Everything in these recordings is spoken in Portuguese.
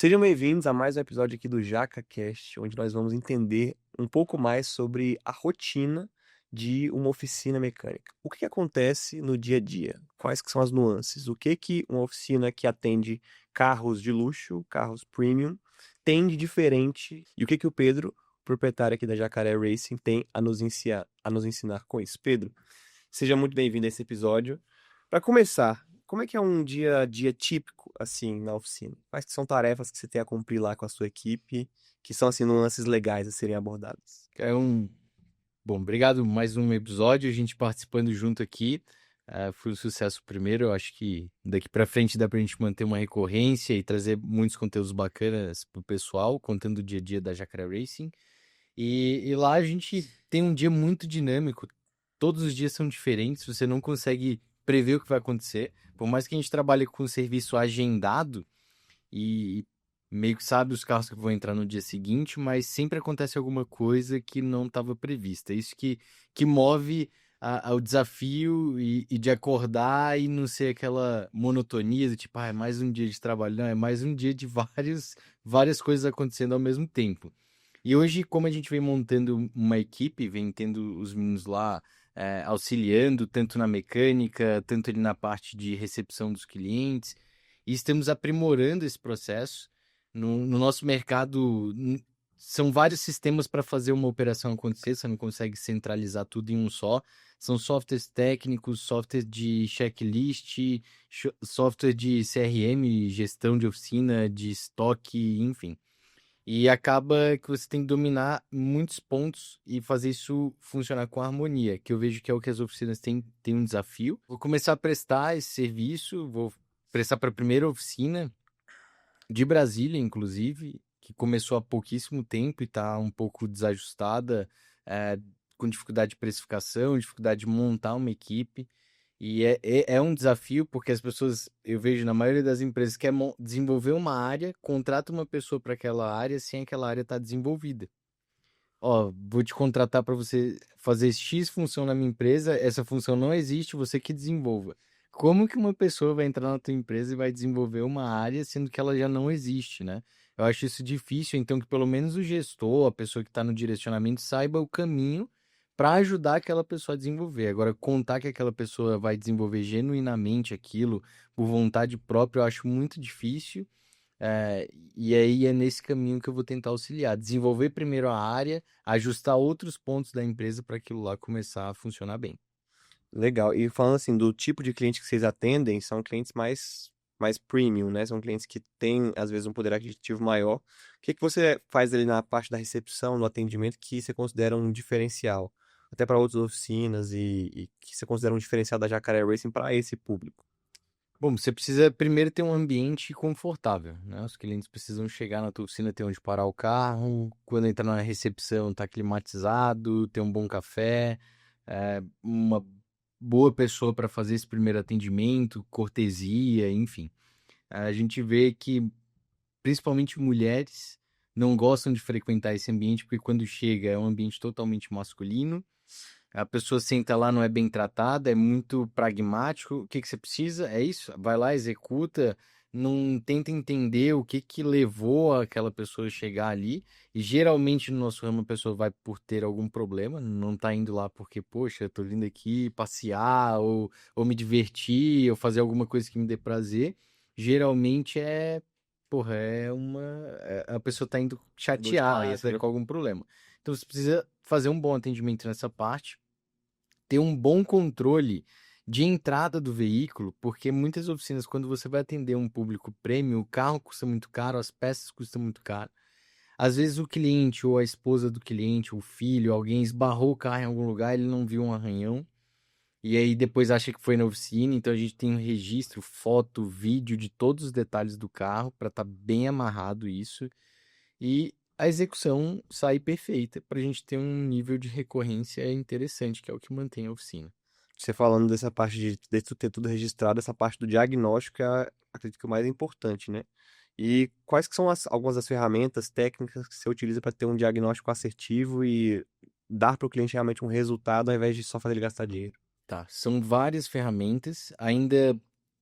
Sejam bem-vindos a mais um episódio aqui do JacaCast, onde nós vamos entender um pouco mais sobre a rotina de uma oficina mecânica. O que que acontece no dia a dia? Quais que são as nuances? O que que uma oficina que atende carros de luxo, carros premium, tem de diferente? E o que que o Pedro, proprietário aqui da Jacaré Racing, tem a nos ensinar com isso? Pedro, seja muito bem-vindo a esse episódio. Para começar, como é que é um dia a dia típico, assim, na oficina? Quais que são tarefas que você tem a cumprir lá com a sua equipe, que são, assim, nuances legais a serem abordadas? É um. Bom, obrigado mais um episódio, a gente participando junto aqui. Foi um sucesso o primeiro. Eu acho que daqui pra frente dá pra gente manter uma recorrência e trazer muitos conteúdos bacanas pro pessoal, contando o dia a dia da Jacaré Racing. E lá a gente tem um dia muito dinâmico. Todos os dias são diferentes, você não consegue prever o que vai acontecer. Por mais que a gente trabalhe com serviço agendado, e meio que sabe os carros que vão entrar no dia seguinte, mas sempre acontece alguma coisa que não estava prevista. Isso que move o desafio e de acordar e não ser aquela monotonia do tipo, é mais um dia de trabalho. Não, é mais um dia de várias coisas acontecendo ao mesmo tempo. E hoje, como a gente vem montando uma equipe, vem tendo os meninos lá auxiliando, tanto na mecânica, tanto ali na parte de recepção dos clientes, e estamos aprimorando esse processo. No nosso mercado, são vários sistemas para fazer uma operação acontecer, você não consegue centralizar tudo em um só. São softwares técnicos, software de checklist, software de CRM, gestão de oficina, de estoque, enfim. E acaba que você tem que dominar muitos pontos e fazer isso funcionar com harmonia, que eu vejo que é o que as oficinas têm um desafio. Vou começar a prestar esse serviço, vou prestar para a primeira oficina de Brasília, inclusive, que começou há pouquíssimo tempo e está um pouco desajustada, eh, com dificuldade de precificação, dificuldade de montar uma equipe. E é um desafio, porque as pessoas, eu vejo na maioria das empresas, quer desenvolver uma área, contrata uma pessoa para aquela área sem aquela área estar desenvolvida. Ó, vou te contratar para você fazer X função na minha empresa, essa função não existe, você que desenvolva. Como que uma pessoa vai entrar na tua empresa e vai desenvolver uma área sendo que ela já não existe, né? Eu acho isso difícil, então que pelo menos o gestor, a pessoa que está no direcionamento, saiba o caminho para ajudar aquela pessoa a desenvolver. Agora, contar que aquela pessoa vai desenvolver genuinamente aquilo por vontade própria, eu acho muito difícil. E aí é nesse caminho que eu vou tentar auxiliar. Desenvolver primeiro a área, ajustar outros pontos da empresa para aquilo lá começar a funcionar bem. Legal. E falando, assim, do tipo de cliente que vocês atendem, são clientes mais premium, né? São clientes que têm, às vezes, um poder aquisitivo maior. O que que você faz ali na parte da recepção, no atendimento, que você considera um diferencial? Até para outras oficinas e que você considera um diferencial da Jacaré Racing para esse público? Bom, você precisa primeiro ter um ambiente confortável, né? Os clientes precisam chegar na tua oficina, ter onde parar o carro, quando entrar na recepção, tá climatizado, ter um bom café, uma boa pessoa para fazer esse primeiro atendimento, cortesia, enfim. A gente vê que principalmente mulheres não gostam de frequentar esse ambiente porque quando chega é um ambiente totalmente masculino. A pessoa senta lá, não é bem tratada, é muito pragmático. O que que você precisa? É isso. Vai lá, executa, não tenta entender o que que levou aquela pessoa a chegar ali. E geralmente no nosso ramo a pessoa vai por ter algum problema, não tá indo lá porque, poxa, eu tô vindo aqui passear ou me divertir ou fazer alguma coisa que me dê prazer. Geralmente porra, a pessoa tá indo Dor de cabeça, chateada né? com algum problema. Então você precisa fazer um bom atendimento nessa parte, ter um bom controle de entrada do veículo, porque muitas oficinas, quando você vai atender um público premium, o carro custa muito caro, as peças custam muito caro. Às vezes o cliente ou a esposa do cliente, o filho, alguém esbarrou o carro em algum lugar, ele não viu um arranhão. E aí depois acha que foi na oficina, então a gente tem um registro, foto, vídeo de todos os detalhes do carro para estar bem amarrado isso e a execução sair perfeita para a gente ter um nível de recorrência interessante, que é o que mantém a oficina. Você falando dessa parte de tu ter tudo registrado, essa parte do diagnóstico é, acredito que o mais importante, né? E quais que são algumas das ferramentas técnicas que você utiliza para ter um diagnóstico assertivo e dar para o cliente realmente um resultado ao invés de só fazer ele gastar dinheiro? Tá, são várias ferramentas, ainda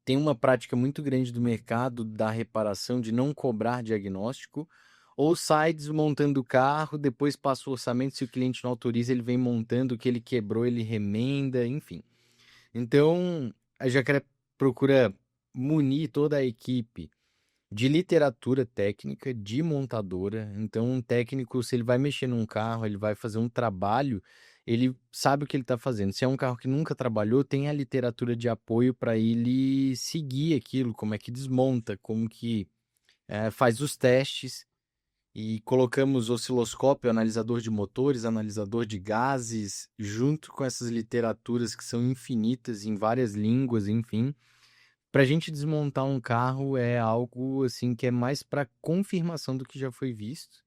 tem uma prática muito grande do mercado da reparação de não cobrar diagnóstico, ou sai desmontando o carro, depois passa o orçamento, se o cliente não autoriza, ele vem montando o que ele quebrou, ele remenda, enfim. Então, a Jacaré procura munir toda a equipe de literatura técnica, de montadora. Então, um técnico, se ele vai mexer num carro, ele vai fazer um trabalho, ele sabe o que ele está fazendo. Se é um carro que nunca trabalhou, tem a literatura de apoio para ele seguir aquilo, como é que desmonta, como que faz os testes. E colocamos osciloscópio, analisador de motores, analisador de gases, junto com essas literaturas que são infinitas em várias línguas, enfim. Para a gente desmontar um carro é algo assim que é mais para confirmação do que já foi visto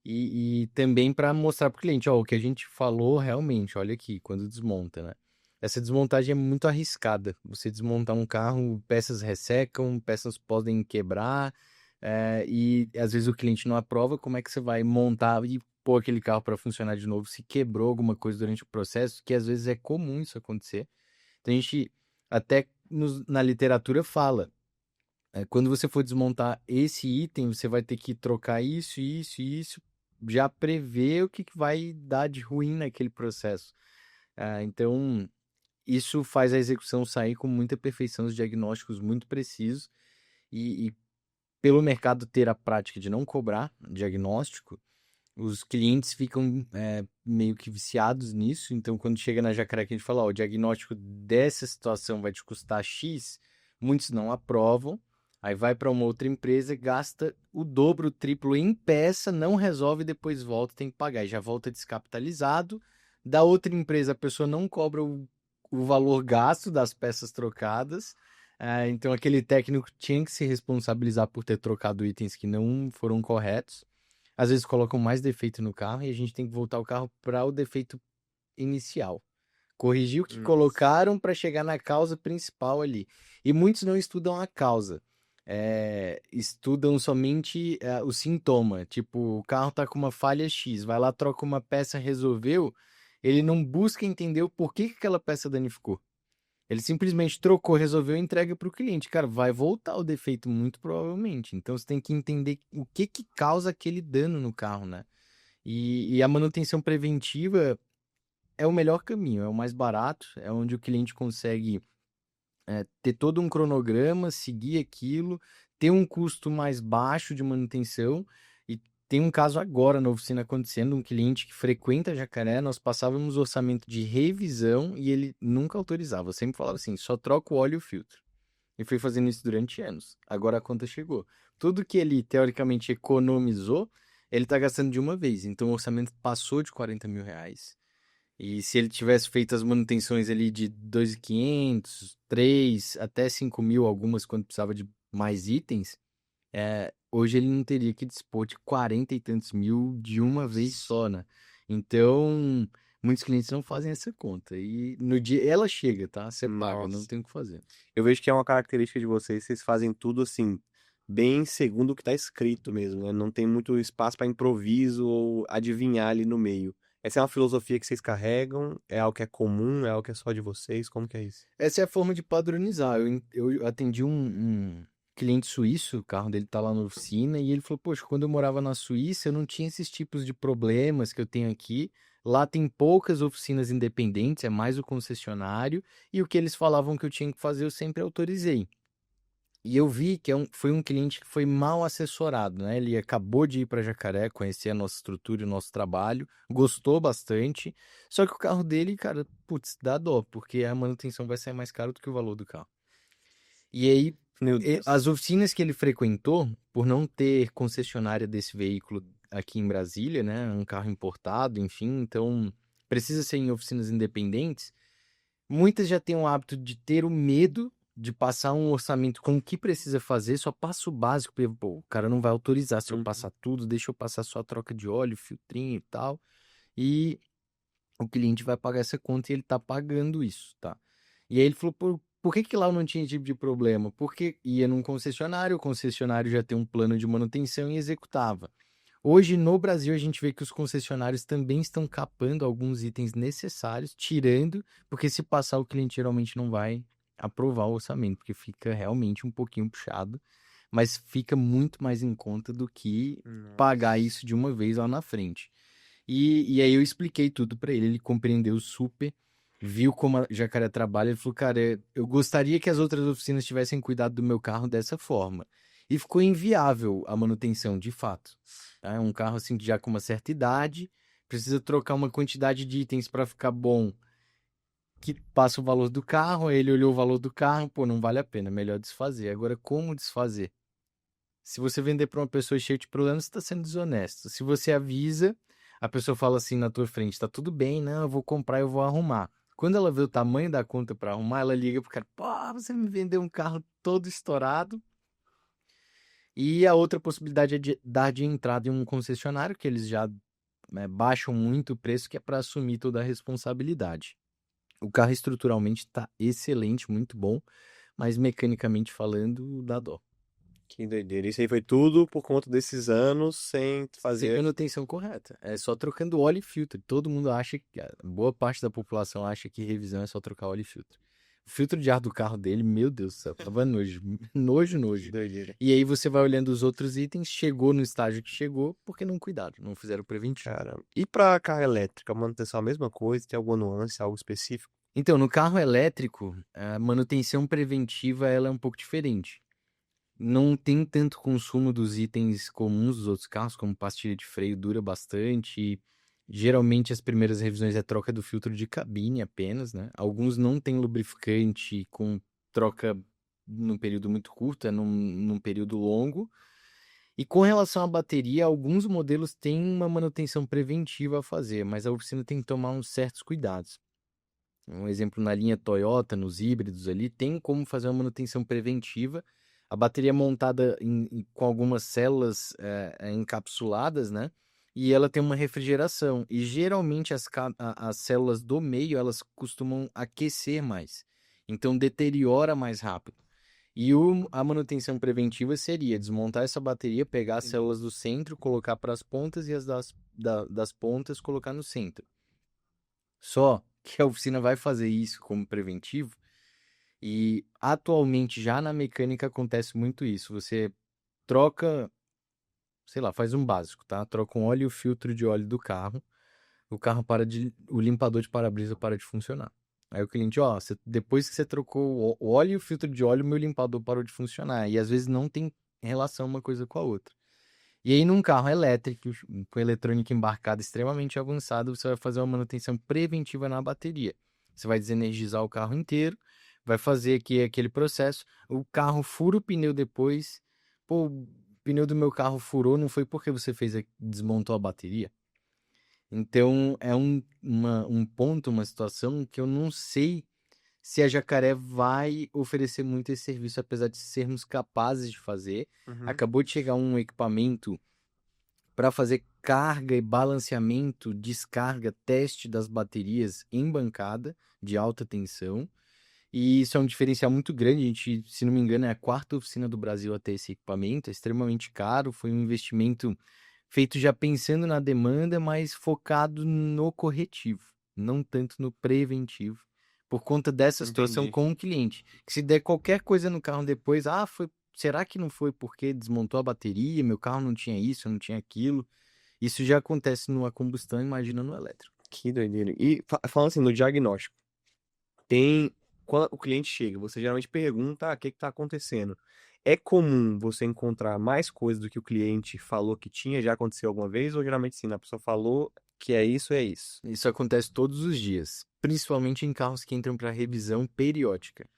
e também para mostrar para o cliente, ó, o que a gente falou realmente, olha aqui, quando desmonta, né? Essa desmontagem é muito arriscada. Você desmontar um carro, peças ressecam, peças podem quebrar, e às vezes o cliente não aprova. Como é que você vai montar e pôr aquele carro para funcionar de novo se quebrou alguma coisa durante o processo, que às vezes é comum isso acontecer. Então a gente até na literatura fala, quando você for desmontar esse item, você vai ter que trocar isso, isso e isso, já prevê o que vai dar de ruim naquele processo. Então, isso faz a execução sair com muita perfeição, os diagnósticos muito precisos, e pelo mercado ter a prática de não cobrar diagnóstico, os clientes ficam meio que viciados nisso. Então, quando chega na Jacaré que a gente fala, ó, o diagnóstico dessa situação vai te custar X, muitos não aprovam. Aí vai para uma outra empresa, gasta o dobro, o triplo em peça, não resolve, depois volta, tem que pagar. E já volta descapitalizado. Da outra empresa, a pessoa não cobra o valor gasto das peças trocadas. Então, aquele técnico tinha que se responsabilizar por ter trocado itens que não foram corretos. Às vezes colocam mais defeito no carro e a gente tem que voltar o carro para o defeito inicial. Corrigir o que Nossa. colocaram para chegar na causa principal ali. E muitos não estudam a causa. Estudam somente o sintoma. Tipo, o carro tá com uma falha X, vai lá, troca uma peça, resolveu. Ele não busca entender o porquê que aquela peça danificou. Ele simplesmente trocou, resolveu e entrega para o cliente. Cara, vai voltar o defeito muito provavelmente. Então você tem que entender o que causa aquele dano no carro, né? E a manutenção preventiva é o melhor caminho, é o mais barato, é onde o cliente consegue ter todo um cronograma, seguir aquilo, ter um custo mais baixo de manutenção. E tem um caso agora na oficina acontecendo, um cliente que frequenta Jacaré, nós passávamos orçamento de revisão e ele nunca autorizava, sempre falava assim, só troca o óleo e o filtro. E foi fazendo isso durante anos. Agora a conta chegou. Tudo que ele, teoricamente, economizou, ele está gastando de uma vez. Então o orçamento passou de 40 mil reais. E se ele tivesse feito as manutenções ali de 2.500, 3, até 5 mil, algumas quando precisava de mais itens, hoje ele não teria que dispor de 40 e tantos mil de uma vez só, né? Então, muitos clientes não fazem essa conta. E no dia ela chega, tá? Você paga, não Nossa. tem o que fazer. Eu vejo que é uma característica de vocês fazem tudo assim, bem segundo o que está escrito mesmo, né? Não tem muito espaço para improviso ou adivinhar ali no meio. Essa é uma filosofia que vocês carregam? É algo que é comum? É algo que é só de vocês? Como que é isso? Essa é a forma de padronizar. Eu atendi um cliente suíço, o carro dele tá lá na oficina, e ele falou: Poxa, quando eu morava na Suíça, eu não tinha esses tipos de problemas que eu tenho aqui. Lá tem poucas oficinas independentes, é mais o concessionário, e o que eles falavam que eu tinha que fazer, eu sempre autorizei. E eu vi que foi um cliente que foi mal assessorado, né? Ele acabou de ir para Jacaré, conhecer a nossa estrutura e o nosso trabalho, gostou bastante. Só que o carro dele, cara, putz, dá dó, porque a manutenção vai sair mais caro do que o valor do carro. E aí, Meu as Deus. oficinas que ele frequentou, por não ter concessionária desse veículo aqui em Brasília, né? Um carro importado, enfim, então precisa ser em oficinas independentes. Muitas já têm o hábito de ter o medo de passar um orçamento com o que precisa fazer, só passa o básico, porque pô, o cara não vai autorizar se eu Uhum. passar tudo, deixa eu passar só a troca de óleo, filtrinho e tal. E o cliente vai pagar essa conta e ele tá pagando isso, tá? E aí ele falou, por que que lá eu não tinha esse tipo de problema? Porque ia num concessionário, o concessionário já tem um plano de manutenção e executava. Hoje no Brasil a gente vê que os concessionários também estão capando alguns itens necessários, tirando, porque se passar o cliente geralmente não vai aprovar o orçamento, porque fica realmente um pouquinho puxado, mas fica muito mais em conta do que pagar Nossa. isso de uma vez lá na frente. E aí eu expliquei tudo pra ele compreendeu super, viu como a Jacaré trabalha, ele falou, cara, eu gostaria que as outras oficinas tivessem cuidado do meu carro dessa forma. E ficou inviável a manutenção, de fato. Tá? É um carro assim já com uma certa idade, precisa trocar uma quantidade de itens para ficar bom, que passa o valor do carro, aí ele olhou o valor do carro, pô, não vale a pena, melhor desfazer. Agora, como desfazer? Se você vender para uma pessoa cheia de problemas, você está sendo desonesto. Se você avisa, a pessoa fala assim na tua frente, tá tudo bem, não, eu vou comprar, eu vou arrumar. Quando ela vê o tamanho da conta para arrumar, ela liga pro cara, pô, você me vendeu um carro todo estourado. E a outra possibilidade é de dar de entrada em um concessionário, que eles já baixam muito o preço, que é para assumir toda a responsabilidade. O carro estruturalmente está excelente, muito bom, mas mecanicamente falando, dá dó. Que doideira. Isso aí foi tudo por conta desses anos sem Sem fazer. manutenção correta. É só trocando óleo e filtro. Todo mundo acha que, boa parte da população acha que revisão é só trocar óleo e filtro. O filtro de ar do carro dele, meu Deus do céu, tava nojo. Nojo, Que nojo. doideira. E aí você vai olhando os outros itens, chegou no estágio que chegou, porque não cuidaram, não fizeram preventivo. Cara, e pra carro elétrica, a manutenção é a mesma coisa? Tem alguma nuance, algo específico? Então, no carro elétrico, a manutenção preventiva ela é um pouco diferente. Não tem tanto consumo dos itens comuns dos outros carros, como pastilha de freio dura bastante. E, geralmente as primeiras revisões é troca do filtro de cabine apenas, né? Alguns não tem lubrificante com troca num período muito curto, é num período longo. E com relação à bateria, alguns modelos têm uma manutenção preventiva a fazer, mas a oficina tem que tomar uns certos cuidados. Um exemplo na linha Toyota, nos híbridos ali, tem como fazer uma manutenção preventiva. A bateria é montada com algumas células encapsuladas, né? E ela tem uma refrigeração. E geralmente as células do meio, elas costumam aquecer mais. Então deteriora mais rápido. E a manutenção preventiva seria desmontar essa bateria, pegar as Entendi. células do centro, colocar para as pontas e as das pontas colocar no centro. Só que a oficina vai fazer isso como preventivo e atualmente já na mecânica acontece muito isso. Você troca, sei lá, faz um básico, tá? Troca um óleo e o filtro de óleo do carro, o carro o limpador de para-brisa para de funcionar. Aí o cliente, ó, depois que você trocou o óleo e o filtro de óleo, meu limpador parou de funcionar. E às vezes não tem relação uma coisa com a outra. E aí, num carro elétrico, com eletrônica embarcada extremamente avançada, você vai fazer uma manutenção preventiva na bateria. Você vai desenergizar o carro inteiro, vai fazer aqui aquele processo, o carro fura o pneu depois. Pô, o pneu do meu carro furou, não foi porque você desmontou a bateria? Então, é um ponto, uma situação que eu não sei se a Jacaré vai oferecer muito esse serviço, apesar de sermos capazes de fazer. Uhum. Acabou de chegar um equipamento para fazer carga e balanceamento, descarga, teste das baterias em bancada de alta tensão. E isso é um diferencial muito grande. A gente, se não me engano, é a quarta oficina do Brasil a ter esse equipamento. É extremamente caro. Foi um investimento feito já pensando na demanda, mas focado no corretivo, não tanto no preventivo. Por conta dessa situação Entendi. com o cliente. Que se der qualquer coisa no carro depois, foi. Será que não foi porque desmontou a bateria? Meu carro não tinha isso, não tinha aquilo. Isso já acontece numa combustão, imagina no elétrico. Que doideira. E falando assim, no diagnóstico, tem. Quando o cliente chega, você geralmente pergunta, o que está acontecendo? É comum você encontrar mais coisas do que o cliente falou que tinha? Já aconteceu alguma vez? Ou geralmente sim, a pessoa falou que é isso, é isso? Isso acontece todos os dias, principalmente em carros que entram para revisão periódica.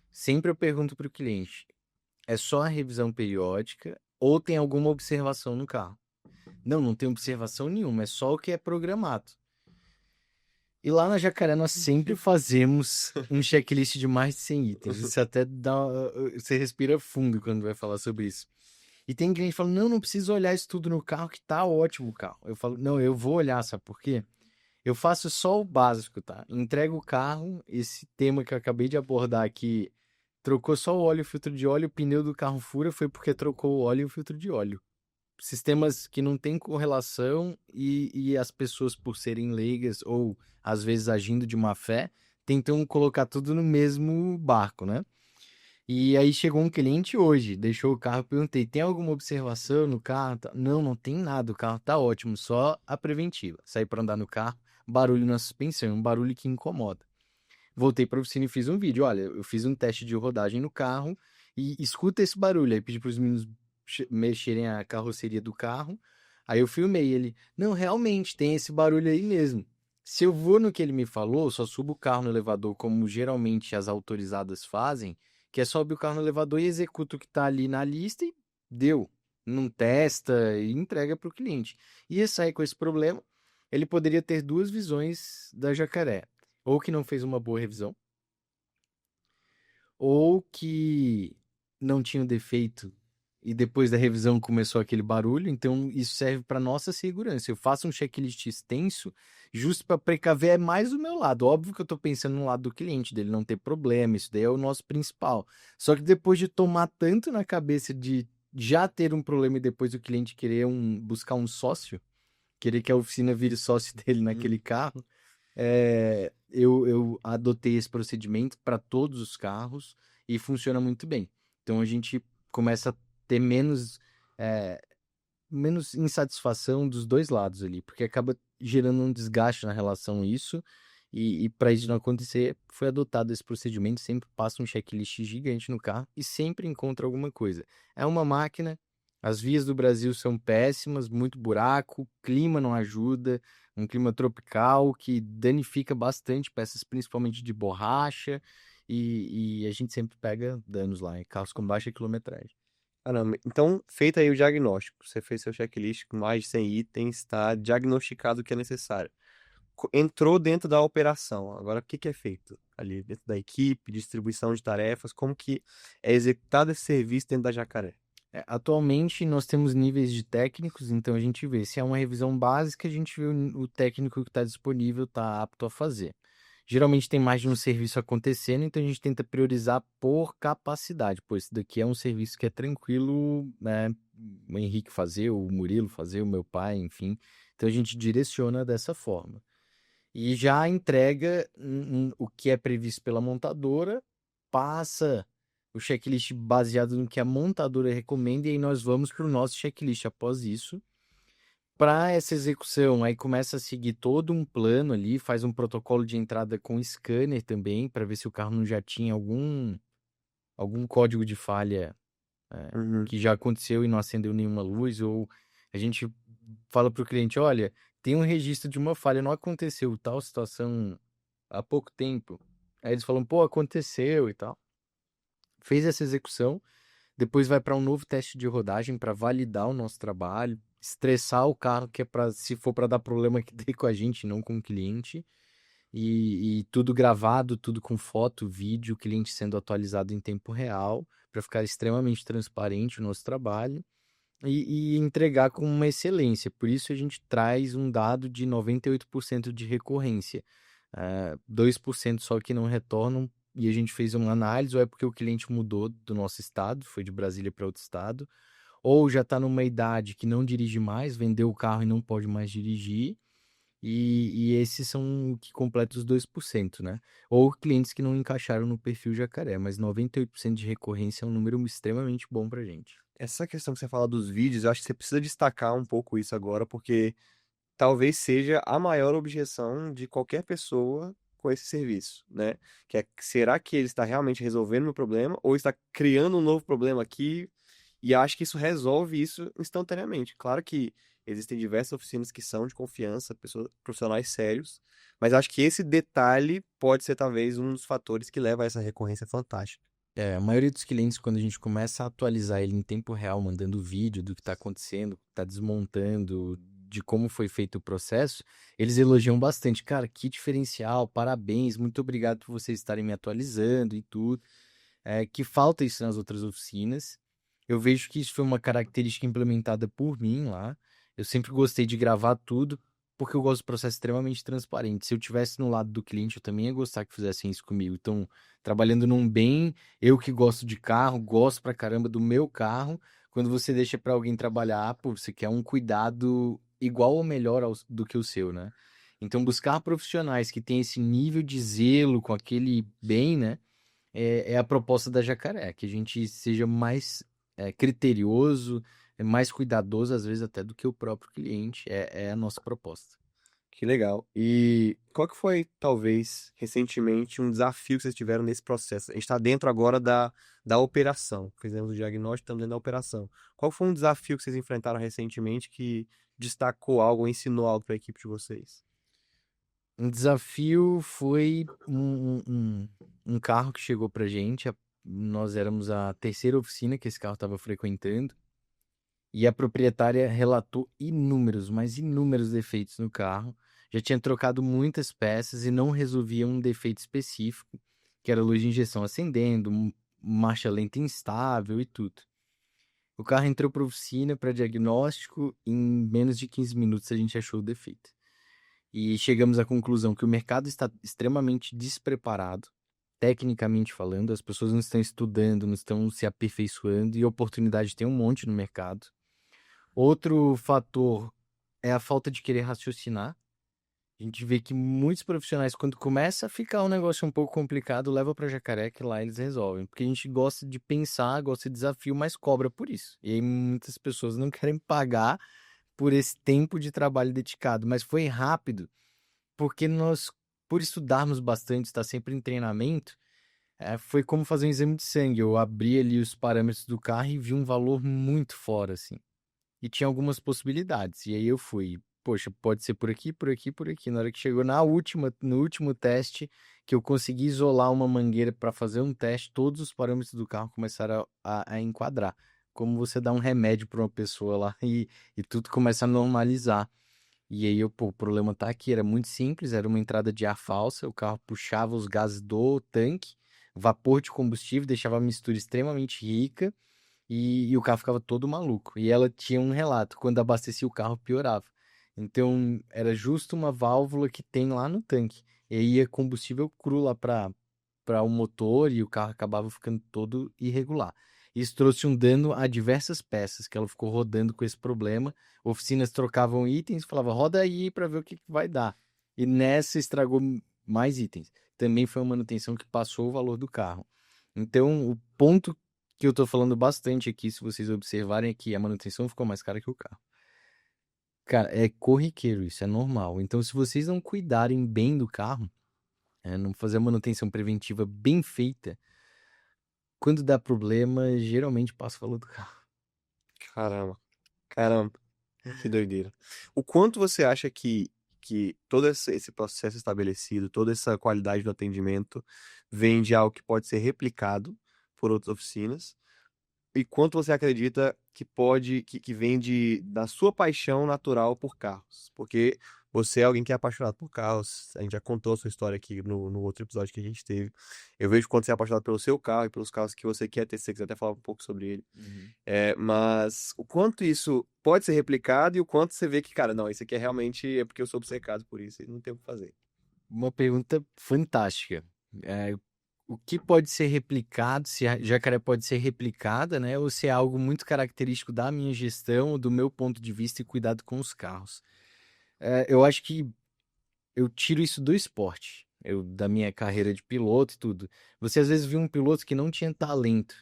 Sempre eu pergunto para o cliente: é só a revisão periódica ou tem alguma observação no carro? Não, não tem observação nenhuma, é só o que é programado. E lá na Jacaré nós sempre fazemos um checklist de mais de 100 itens. Você até você respira fundo quando vai falar sobre isso. E tem cliente que fala: não, não precisa olhar isso tudo no carro, que tá ótimo o carro. Eu falo: não, eu vou olhar, sabe por quê? Eu faço só o básico, tá? Entrego o carro, esse tema que eu acabei de abordar aqui, trocou só o óleo e o filtro de óleo, o pneu do carro fura, foi porque trocou o óleo e o filtro de óleo. Sistemas que não têm correlação e as pessoas, por serem leigas ou às vezes agindo de má fé, tentam colocar tudo no mesmo barco, né? E aí chegou um cliente hoje, deixou o carro, perguntei, tem alguma observação no carro? Não, não tem nada, o carro tá ótimo, só a preventiva. Saí para andar no carro, barulho na suspensão, um barulho que incomoda. Voltei para a oficina e fiz um vídeo. Olha, eu fiz um teste de rodagem no carro e escuta esse barulho. Aí pedi para os meninos mexerem a carroceria do carro. Aí eu filmei ele. Não, realmente tem esse barulho aí mesmo. Se eu vou no que ele me falou, só subo o carro no elevador, como geralmente as autorizadas fazem, que é sobe o carro no elevador e executa o que está ali na lista e deu. Não testa e entrega para o cliente. Ia sair com esse problema. Ele poderia ter duas visões da Jacaré ou que não fez uma boa revisão, ou que não tinha um defeito e depois da revisão começou aquele barulho. Então isso serve para nossa segurança. Eu faço um checklist extenso justo para precaver mais o meu lado. Óbvio que eu estou pensando no lado do cliente, dele não ter problema, isso daí é o nosso principal. Só que depois de tomar tanto na cabeça de já ter um problema e depois o cliente querer buscar um sócio, querer que a oficina vire sócio dele naquele carro, eu adotei esse procedimento para todos os carros e funciona muito bem. Então a gente começa a ter é, menos insatisfação dos dois lados ali, porque acaba gerando um desgaste na relação isso. E para isso não acontecer, foi adotado esse procedimento. Sempre passa um checklist gigante no carro e sempre encontra alguma coisa. É uma máquina, as vias do Brasil são péssimas, muito buraco, clima não ajuda, um clima tropical que danifica bastante peças, principalmente de borracha, e a gente sempre pega danos lá em carros com baixa quilometragem. Caramba, então, feito aí o diagnóstico, você fez seu checklist com mais de 100 itens, está diagnosticado o que é necessário. Entrou dentro da operação, agora o que que é feito ali dentro da equipe, distribuição de tarefas, como que é executado esse serviço dentro da Jacaré? Atualmente nós temos níveis de técnicos, então a gente vê se é uma revisão básica, a gente vê o técnico que está disponível, está apto a fazer. Geralmente tem mais de um serviço acontecendo, então a gente tenta priorizar por capacidade. Pô, esse daqui é um serviço que é tranquilo, né? O Henrique fazer, o Murilo fazer, o meu pai, enfim. Então a gente direciona dessa forma. E já entrega o que é previsto pela montadora, passa o checklist baseado no que a montadora recomenda, e aí nós vamos para o nosso checklist após isso. Para essa execução, aí começa a seguir todo um plano ali, faz um protocolo de entrada com scanner também, para ver se o carro não já tinha algum código de falha Uhum. que já aconteceu e não acendeu nenhuma luz, ou a gente fala para o cliente, olha, tem um registro de uma falha, não aconteceu tal situação há pouco tempo. Aí eles falam, pô, aconteceu e tal. Fez essa execução, depois vai para um novo teste de rodagem para validar o nosso trabalho, estressar o carro, que é para, se for para dar problema, que dê com a gente, não com o cliente. E tudo gravado, tudo com foto, vídeo, o cliente sendo atualizado em tempo real, para ficar extremamente transparente o nosso trabalho e entregar com uma excelência. Por isso a gente traz um dado de 98% de recorrência. 2% só que não retornam, e a gente fez uma análise, ou é porque o cliente mudou do nosso estado, foi de Brasília para outro estado, ou já está numa idade que não dirige mais, vendeu o carro e não pode mais dirigir, e esses são o que completa os 2%, né? Ou clientes que não encaixaram no perfil jacaré, mas 98% de recorrência é um número extremamente bom pra gente. Essa questão que você fala dos vídeos, eu acho que você precisa destacar um pouco isso agora, porque talvez seja a maior objeção de qualquer pessoa com esse serviço, né? Que é, será que ele está realmente resolvendo o meu problema ou está criando um novo problema aqui e acho que isso resolve isso instantaneamente. Claro que existem diversas oficinas que são de confiança, pessoas, profissionais sérios, mas acho que esse detalhe pode ser talvez um dos fatores que leva a essa recorrência fantástica. A maioria dos clientes, quando a gente começa a atualizar ele em tempo real, mandando vídeo do que está acontecendo, está desmontando, de como foi feito o processo, eles elogiam bastante. Cara, que diferencial, parabéns, muito obrigado por vocês estarem me atualizando e tudo. Que falta isso nas outras oficinas. Eu vejo que isso foi uma característica implementada por mim lá. Eu sempre gostei de gravar tudo, porque eu gosto do processo extremamente transparente. Se eu tivesse no lado do cliente, eu também ia gostar que fizessem isso comigo. Então, trabalhando num bem, eu que gosto de carro, gosto pra caramba do meu carro. Quando você deixa pra alguém trabalhar, pô, você quer um cuidado igual ou melhor do que o seu, né? Então, buscar profissionais que têm esse nível de zelo com aquele bem, né? É a proposta da Jacaré, que a gente seja mais criterioso, mais cuidadoso, às vezes até do que o próprio cliente. É a nossa proposta. Que legal. E qual que foi, talvez, recentemente, um desafio que vocês tiveram nesse processo? A gente está dentro agora da operação. Fizemos o diagnóstico, estamos dentro da operação. Qual foi um desafio que vocês enfrentaram recentemente que destacou algo, ensinou algo para a equipe de vocês? Um desafio foi um carro que chegou pra gente. Nós éramos a terceira oficina que esse carro estava frequentando. E a proprietária relatou inúmeros, mas inúmeros defeitos no carro. Já tinha trocado muitas peças e não resolvia um defeito específico, que era a luz de injeção acendendo, marcha lenta instável e tudo. O carro entrou para oficina para diagnóstico, em menos de 15 minutos a gente achou o defeito. E chegamos à conclusão que o mercado está extremamente despreparado, tecnicamente falando, as pessoas não estão estudando, não estão se aperfeiçoando e oportunidade tem um monte no mercado. Outro fator é a falta de querer raciocinar. A gente vê que muitos profissionais, quando começa a ficar um negócio um pouco complicado, leva para Jacaré, que lá eles resolvem. Porque a gente gosta de pensar, gosta de desafio, mas cobra por isso. E aí muitas pessoas não querem pagar por esse tempo de trabalho dedicado. Mas foi rápido, porque nós, por estudarmos bastante, estar sempre em treinamento, foi como fazer um exame de sangue. Eu abri ali os parâmetros do carro e vi um valor muito fora, assim. E tinha algumas possibilidades. E aí eu fui, poxa, pode ser por aqui, por aqui, por aqui. Na hora que chegou no último teste, que eu consegui isolar uma mangueira para fazer um teste, todos os parâmetros do carro começaram a enquadrar. Como você dá um remédio para uma pessoa lá e tudo começa a normalizar. E aí, o problema tá aqui, era muito simples, era uma entrada de ar falsa, o carro puxava os gases do tanque, vapor de combustível, deixava a mistura extremamente rica, e o carro ficava todo maluco. E ela tinha um relato, quando abastecia o carro piorava. Então era justo uma válvula que tem lá no tanque. E aí ia combustível cru lá para o motor e o carro acabava ficando todo irregular. Isso trouxe um dano a diversas peças, que ela ficou rodando com esse problema. Oficinas trocavam itens, falava, roda aí para ver o que vai dar. E nessa estragou mais itens. Também foi uma manutenção que passou o valor do carro. Então, o ponto que eu tô falando bastante aqui, se vocês observarem, é que a manutenção ficou mais cara que o carro. Cara, é corriqueiro isso, é normal. Então, se vocês não cuidarem bem do carro, não fazer a manutenção preventiva bem feita, quando dá problema, geralmente passa o valor do carro. Caramba, caramba, que doideira. O quanto você acha que todo esse processo estabelecido, toda essa qualidade do atendimento vem de algo que pode ser replicado por outras oficinas? E quanto você acredita que que vem da sua paixão natural por carros? Porque você é alguém que é apaixonado por carros. A gente já contou a sua história aqui no outro episódio que a gente teve. Eu vejo quanto você é apaixonado pelo seu carro e pelos carros que você quer ter. Se você quiser até falar um pouco sobre ele. Uhum. Mas o quanto isso pode ser replicado e o quanto você vê que, cara, não, isso aqui é realmente é porque eu sou obcecado por isso e não tem o que fazer. Uma pergunta fantástica. O que pode ser replicado, se a Jacaré pode ser replicada, né? Ou se é algo muito característico da minha gestão, do meu ponto de vista e cuidado com os carros. Eu acho que eu tiro isso do esporte, da minha carreira de piloto e tudo. Você às vezes viu um piloto que não tinha talento,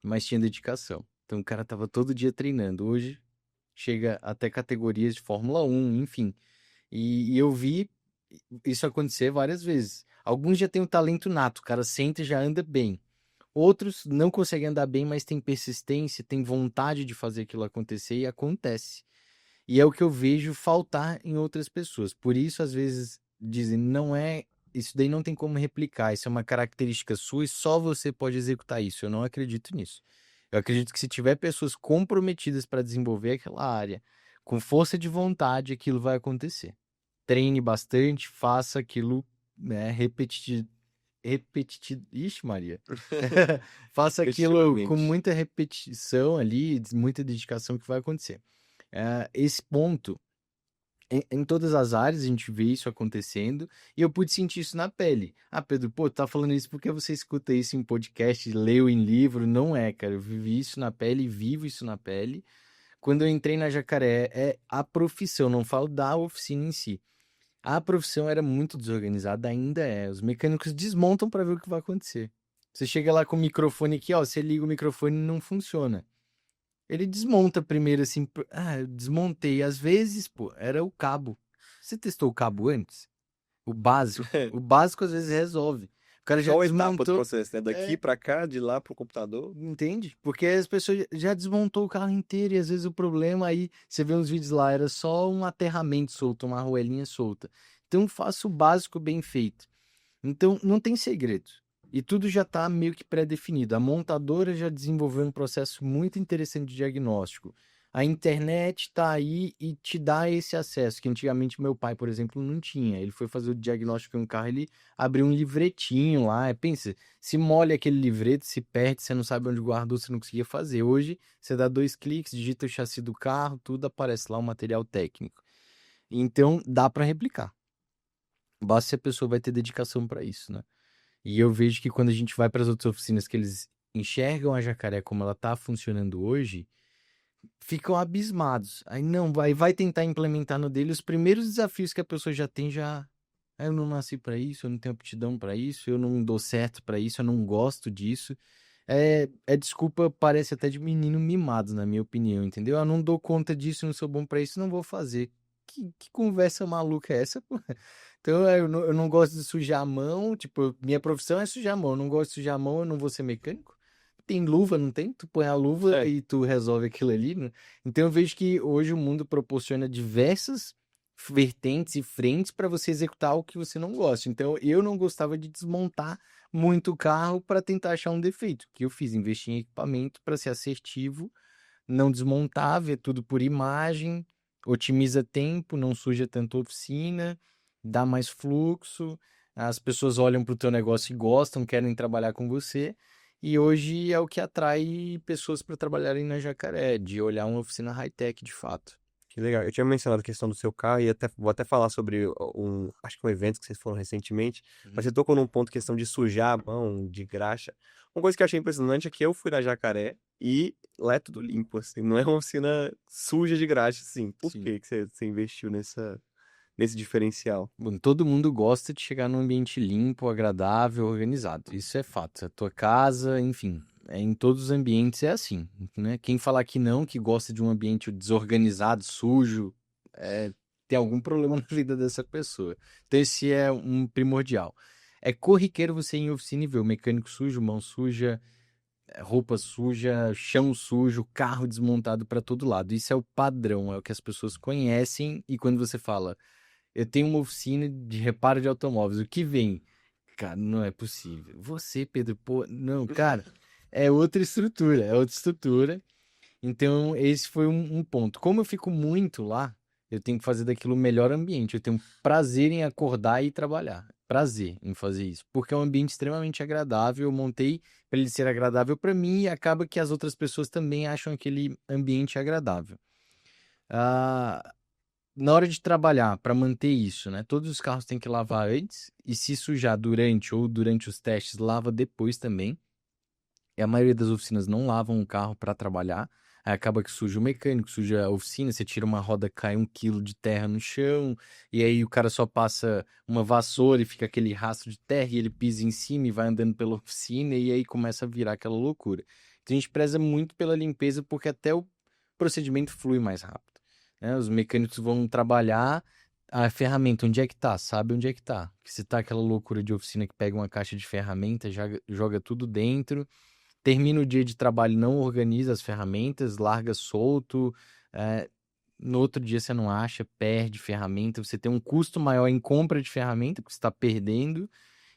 mas tinha dedicação. Então o cara tava todo dia treinando. Hoje chega até categorias de Fórmula 1, enfim. E eu vi isso acontecer várias vezes. Alguns já têm um talento nato, o cara senta e já anda bem. Outros não conseguem andar bem, mas têm persistência, têm vontade de fazer aquilo acontecer e acontece. E é o que eu vejo faltar em outras pessoas. Por isso, às vezes, dizem, não é. Isso daí não tem como replicar, isso é uma característica sua e só você pode executar isso. Eu não acredito nisso. Eu acredito que se tiver pessoas comprometidas para desenvolver aquela área, com força de vontade, aquilo vai acontecer. Treine bastante, faça aquilo, né, Ixi, Maria. Faça aquilo com Repetitivamente. muita repetição ali, muita dedicação que vai acontecer. Esse ponto, em todas as áreas a gente vê isso acontecendo e eu pude sentir isso na pele. Ah, Pedro, pô, tá falando isso porque você escuta isso em podcast, leu em livro? Não é, cara. Eu vivi isso na pele, vivo isso na pele. Quando eu entrei na Jacaré, é a profissão, não falo da oficina em si. A profissão era muito desorganizada, ainda é. Os mecânicos desmontam para ver o que vai acontecer. Você chega lá com o microfone aqui, ó, você liga o microfone e não funciona. Ele desmonta primeiro assim, eu desmontei. Às vezes, pô, era o cabo. Você testou o cabo antes? O básico. O básico às vezes resolve. O cara já Só a etapa do desmontou. processo, né? Daqui É, pra cá, de lá pro computador. entende? Porque as pessoas já desmontou o carro inteiro e às vezes o problema aí, você vê uns vídeos lá, era só um aterramento solto, uma arruelinha solta. Então faça o básico bem feito. Então não tem segredo. E tudo já está meio que pré-definido. A montadora já desenvolveu um processo muito interessante de diagnóstico. A internet está aí e te dá esse acesso, que antigamente meu pai, por exemplo, não tinha. Ele foi fazer o diagnóstico em um carro, ele abriu um livretinho lá. Pensa, se molha aquele livreto, se perde, você não sabe onde guardou, você não conseguia fazer. Hoje, você dá 2 cliques, digita o chassi do carro, tudo aparece lá, o material técnico. Então, dá para replicar. Basta se a pessoa vai ter dedicação para isso, né? E eu vejo que quando a gente vai para as outras oficinas que eles enxergam a Jacaré como ela está funcionando hoje, ficam abismados. Aí não, vai tentar implementar no dele os primeiros desafios que a pessoa já tem, já. Eu não nasci para isso, eu não tenho aptidão para isso, eu não dou certo para isso, eu não gosto disso. É desculpa, parece até de menino mimado, na minha opinião, entendeu? Eu não dou conta disso, não sou bom para isso, não vou fazer. Que conversa maluca é essa, pô? Então, eu não gosto de sujar a mão, tipo, minha profissão é sujar a mão, eu não gosto de sujar a mão, eu não vou ser mecânico. Tem luva, não tem? Tu põe a luva É, e tu resolve aquilo ali, né? Então eu vejo que hoje o mundo proporciona diversas vertentes e frentes para você executar o que você não gosta. Então eu não gostava de desmontar muito o carro para tentar achar um defeito. O que eu fiz? Investi em equipamento para ser assertivo, não desmontar, ver tudo por imagem, otimiza tempo, não suja tanto a oficina, dá mais fluxo, as pessoas olham para o teu negócio e gostam, querem trabalhar com você. E hoje é o que atrai pessoas para trabalharem na Jacaré, de olhar uma oficina high-tech de fato. que legal. Eu tinha mencionado a questão do seu carro e vou até falar sobre acho que um evento que vocês foram recentemente, mas Uhum. você tocou num ponto, questão de sujar a mão, de graxa. Uma coisa que eu achei impressionante é que eu fui na Jacaré e lá é tudo limpo, assim, não é uma oficina suja de graxa, assim. Por Sim. que você investiu nesse diferencial? Bom, todo mundo gosta de chegar num ambiente limpo, agradável, organizado. Isso é fato. A tua casa, enfim, em todos os ambientes é assim, né? Quem falar que não, que gosta de um ambiente desorganizado, sujo, tem algum problema na vida dessa pessoa. Então esse é um primordial. É corriqueiro você ir em oficina e ver o mecânico sujo, mão suja, roupa suja, chão sujo, carro desmontado para todo lado. Isso é o padrão, é o que as pessoas conhecem e quando você fala eu tenho uma oficina de reparo de automóveis. O que vem? Cara, não é possível. Você, Pedro, pô, não, cara, é outra estrutura, é outra estrutura. Então, esse foi um ponto. Como eu fico muito lá, eu tenho que fazer daquilo o melhor ambiente. Eu tenho prazer em acordar e trabalhar. Prazer em fazer isso. Porque é um ambiente extremamente agradável. Eu montei para ele ser agradável para mim e acaba que as outras pessoas também acham aquele ambiente agradável. Ah, na hora de trabalhar, para manter isso, né? Todos os carros têm que lavar antes e se sujar durante os testes, lava depois também. E a maioria das oficinas não lavam o carro para trabalhar. Aí acaba que suja o mecânico, suja a oficina, você tira uma roda, cai 1 quilo de terra no chão, e aí o cara só passa uma vassoura e fica aquele rastro de terra, e ele pisa em cima e vai andando pela oficina, e aí começa a virar aquela loucura. Então a gente preza muito pela limpeza, porque até o procedimento flui mais rápido, né? Os mecânicos vão trabalhar, a ferramenta, onde é que tá? Sabe onde é que tá? Que se tá aquela loucura de oficina que pega uma caixa de ferramenta, joga tudo dentro, termina o dia de trabalho, não organiza as ferramentas, larga solto, é, no outro dia você não acha, perde ferramenta, você tem um custo maior em compra de ferramenta, porque você está perdendo,